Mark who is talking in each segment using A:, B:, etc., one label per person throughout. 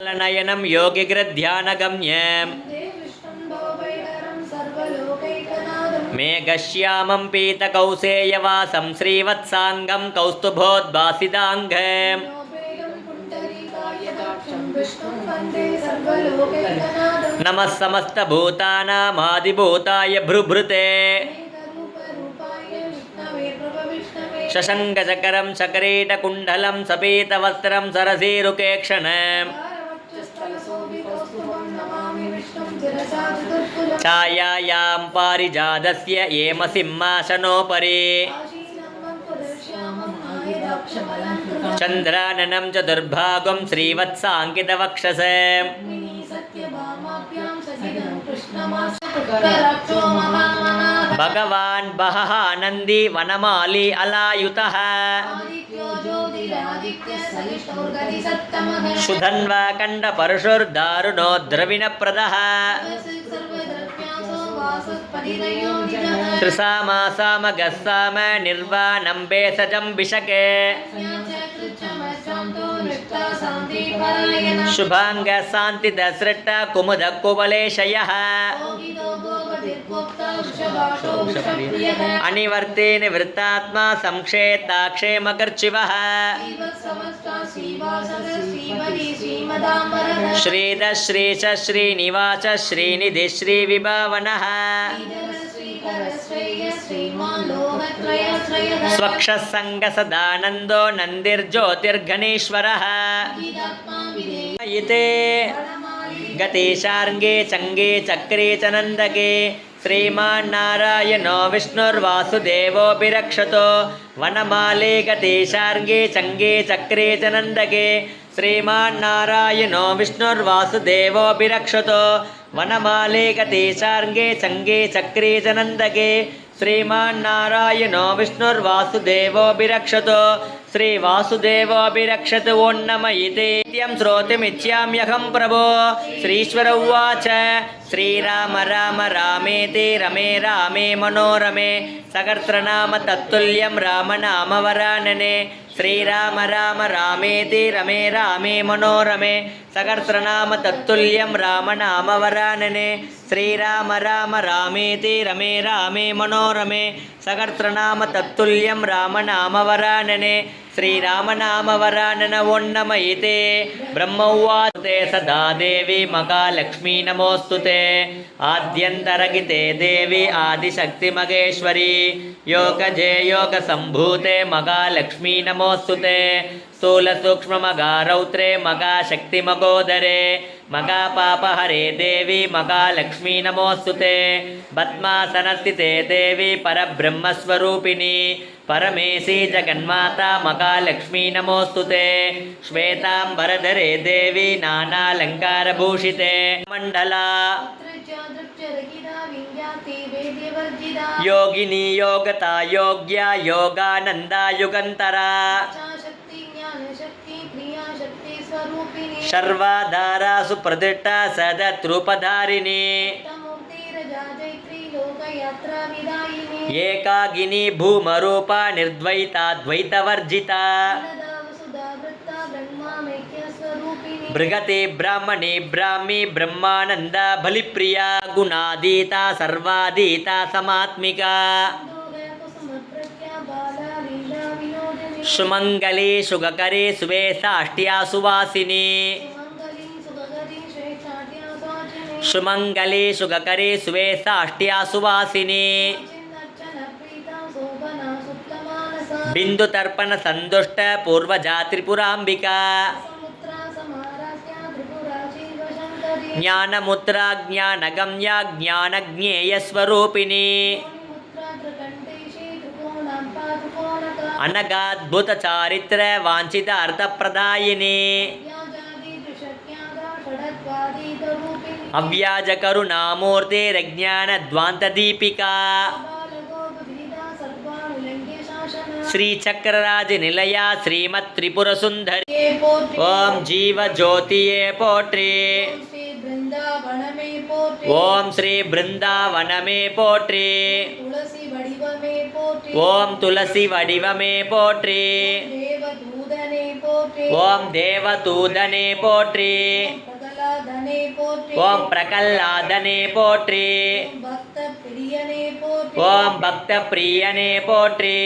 A: नयनं योगिगृध्यानगम्यं मेघश्यामं पीतकौसेयवासं श्रीवत्साङ्गं कौस्तुभोद्भासिताङ्गं नमः समस्तभूतानामादिभूताय भ्रुभृते शशङ्खचकरं शकरीटकुण्डलं सपीतवस्त्रं सरसीरुकेक्षणम् छायायां पारिजातस्य हेमसिंहासनोपरि चन्द्राननं चतुर्भागं श्रीवत्साङ्कितवक्षसे भगवान् बहः नन्दी वनमाली अलायुतः सुधन्वा कण्डपरशुर्दारुणो द्रविणप्रदः त्रिसामासामगस्साम निर्वाणं भेषजं विशके शुभाङ्गशान्तिदसृट्ट कुमुदकुवलेशयः अनिवर्ते निवृत्तात्मा संक्षेताक्षेमकर्चिवः श्रीध श्रीश श्रीनिवास श्रीनिधि श्रीविभावनः स्वक्षसङ्गसदानन्दो नन्दिर्ज्योतिर्गणेश्वरः इते गतेशार्ङ्गे चङ्गे चक्रे च नन्दके श्रीमान्नारायणो विष्णुर्वासुदेवोऽभिरक्षतो वनमाले गतेशार्ङ्गे चङ्गे चक्रे च नन्दके श्रीमान्नारायणो विष्णुर्वासुदेवोऽभिरक्षतो वनमाले गतेशार्ङ्गे चङ्गे चक्रे च नन्दके श्रीमान्नारायणो विष्णुर्वासुदेवोऽभिरक्षतो श्रीवासुदेवोऽभिरक्षत ओं नम इति नित्यं श्रोतुमिच्छाम्यहं प्रभो। श्रीश्वर उवाच श्रीराम राम रामेति रमे रामे मनोरमे सकर्त्रनाम तत्तुल्यं रामनाम वरानने श्रीराम राम रामेति रमे रामे मनोरमे सकर्त्रनाम तत्तुल्यं रामनाम वरानने श्रीराम राम रामेति रमे रामे मनोरमे सकर्त्रनाम तत्तुल्यं रामनाम वरानने श्रीरामनाम वरानन ओं नम इति ब्रह्म उवाच सदा देवी महालक्ष्मी नमोस्तुते आद्यन्तरगिते देवी आदिशक्तिमगेश्वरी योगजे योगसम्भूते महालक्ष्मी नमोस्तुते स्थूलसूक्ष्ममगारौत्रे मगाशक्तिमगोदरे मगापापहरे देवी महालक्ष्मी नमोस्तुते पद्मासनस्थिते देवी परब्रह्मस्वरूपिणी परमेशी जगन्माता महालक्ष्मी नमोस्तुते श्वेतांबरधरे देवी नानालंकारभूषिते मंडला योगिनी योगता योग्या योगानंदा युगंतरा सर्वाधारा सुप्रदिष्टा सदत्रूपधारिणी एकागिनी भूमरूपा निर्द्वैताद्वैतवर्जिता बृहति ब्राह्मणी ब्राह्मी ब्रह्मानंदा बलिप्रिया गुणादीता सर्वादीता समात्मिका सुमंगली सुगकरी सुवेशाष्ट्या सुवासिनी सुमंगली सुगकरी सुवेशाष्ट्या सुवासिनी बिंदुतर्पण संदुष्ट पूर्वजा त्रिपुरांबिका ज्ञानमुद्रा ज्ञानगम्या ज्ञानज्ञेयस्वरूपिणी अनगाद्भुत चारित्र वांछित अर्थप्रदायिनी अव्याज करुणामूर्तिरज्ञानध्वान्तदीपिका श्रीचक्रराज निलया श्रीमत् त्रिपुर सुंदरी ओम जीव ज्योतिये पोट्री ओम श्री बृंदावनमे पोट्री ओम तुलसी वडिवमे पोट्री ஓம் தேவதூதனே போற்றி. ஓம் பிரகல்லாதனே போற்றி. ஓம் பக்த பிரியனே போற்றி.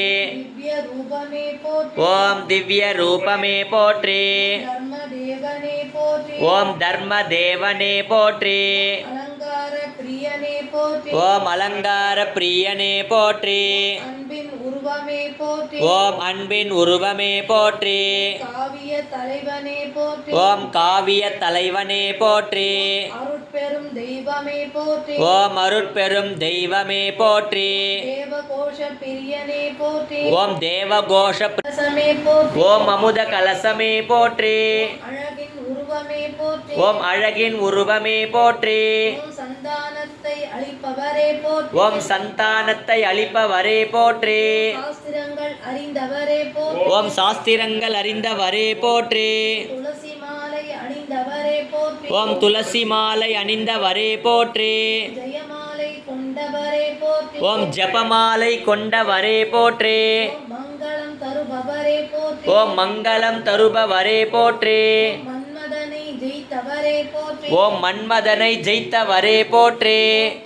A: ஓம் திவ்ய ரூபமே போற்றி. ஓம் தர்ம தேவனே போற்றி. ஓம் அலங்கார பிரியனே போற்றி. ஓம் அன்பின் உருவமே போற்றி. ஓம் காவிய தலைவனே போற்றி. ஓம் அருட்பெரும் தெய்வமே போற்றி. ஓம் தேவகோஷ ஓம் அமுத கலசமே போற்றி. ஓம் அழகின் உருவமே போற்றி. ஓம் சந்தானத்தை அளிப்பவரே போற்றி. ஓம் சாஸ்திரங்கள் அறிந்தவரே போற்றி. ஓம் துளசி மாலை அணிந்தவரே போற்றி. ஓம் ஜபமாலை கொண்டவரே போற்றி. ஓம் மங்களம் தருபவரே போற்றி. ஓம் மன்மதனை ஜெயித்தவரே போற்றி.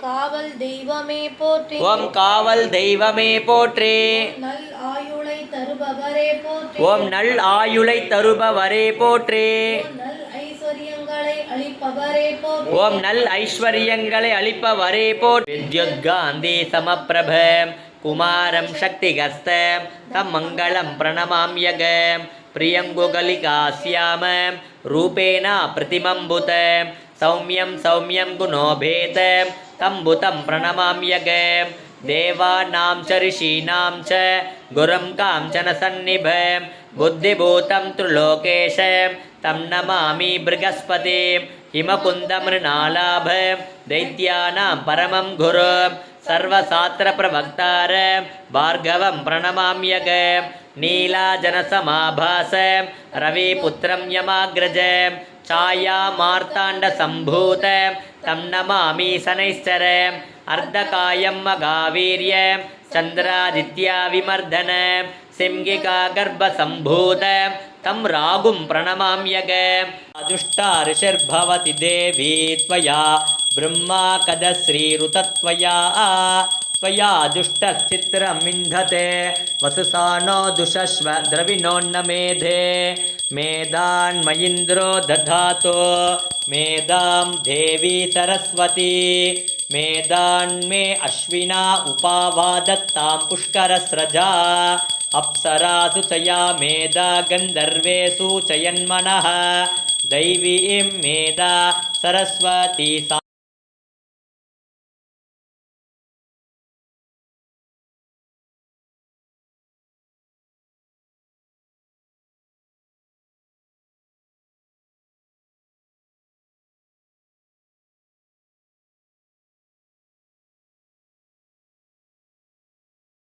B: காவல் தெய்வமே போற்றி.
A: ஓம் காவல் தெய்வமே போற்றி.
B: நல் ஆயுளை தருபவரே போற்றி.
A: ஓம் நல் ஆயுளை தருபவரே போற்றி.
B: நல் ஐஸ்வர்யங்களை அளிப்பவரே போற்றி.
A: ஓம் நல் ஐஸ்வர்யங்களை அளிப்பவரே போற்றி. வித்யுத்காந்தி சமப்பிரப குமாரம் சக்திகஸ்தம் தம் மங்களம் பிரணமாம்யகம் பிரியங்குகலிகாஸ்யாம ரூபேண பிரதிமம்புத சௌமியம் சௌமியம் குணோபேத தம்புதம் பிரணமாம்யகம் தேவானாம் ச ரிஷீனாம் ச குரும் காஞ்சன சந்நிபம் புத்திபூதம் த்ரிலோகேஷம் தம் நமாமி ப்ருகஸ்பதிம் ஹிமகுந்தமிருணாலாபம் தைத்யானாம் பரமம் குரும் சர்வசாஸ்திர பிரவக்தாரம் பார்கவம் பிரணமாம்யகம் நீலாஜனசமாபாசம் ரவிபுத்திரம் யமாக்ரஜம் சாயா மார்த்தாண்ட சம்பூதம் தம் நமாமி சனைஸ்சரம் அர்த்தகாயம் மகாவீர்யம் சந்திராதித்யா விமர்தனம் சிம்கிகா கர்ப்பசம்பூதம் தம் ராகும் பிரணமாம்யகம் அதுஷ்டா ரிஷிர்பவதி தேவி த்வயா ब्रह्मा कदश्रीरुतत्वया त्वया दुष्टश्चित्रं विन्धते वसुसानो दुषश्व द्रविणोन्नमेधे मेधान्मयीन्द्रो दधातो मेधां देवी सरस्वती मेधान्मे अश्विना उपावादत्तां पुष्करस्रजा अप्सरासु चया मेधा गन्धर्वेषु चयन्मनः दैवीं मेधा सरस्वती सा